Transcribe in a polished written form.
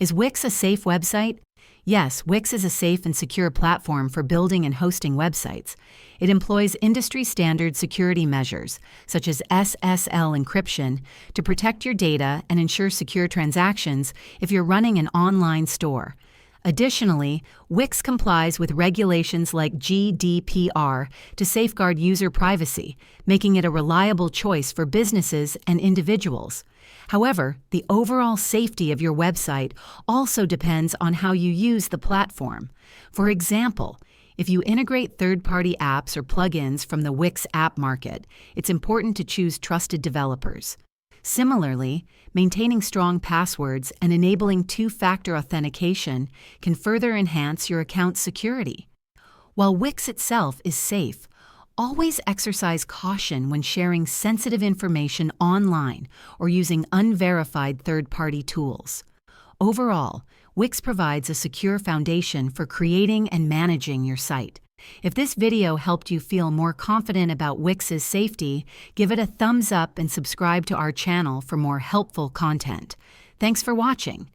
Is Wix a safe website? Yes, Wix is a safe and secure platform for building and hosting websites. It employs industry-standard security measures, such as SSL encryption, to protect your data and ensure secure transactions if you're running an online store. Additionally, Wix complies with regulations like GDPR to safeguard user privacy, making it a reliable choice for businesses and individuals. However, the overall safety of your website also depends on how you use the platform. For example, if you integrate third-party apps or plugins from the Wix app market, it's important to choose trusted developers. Similarly, maintaining strong passwords and enabling two-factor authentication can further enhance your account's security. While Wix itself is safe, always exercise caution when sharing sensitive information online or using unverified third-party tools. Overall, Wix provides a secure foundation for creating and managing your site. If this video helped you feel more confident about Wix's safety, give it a thumbs up and subscribe to our channel for more helpful content. Thanks for watching.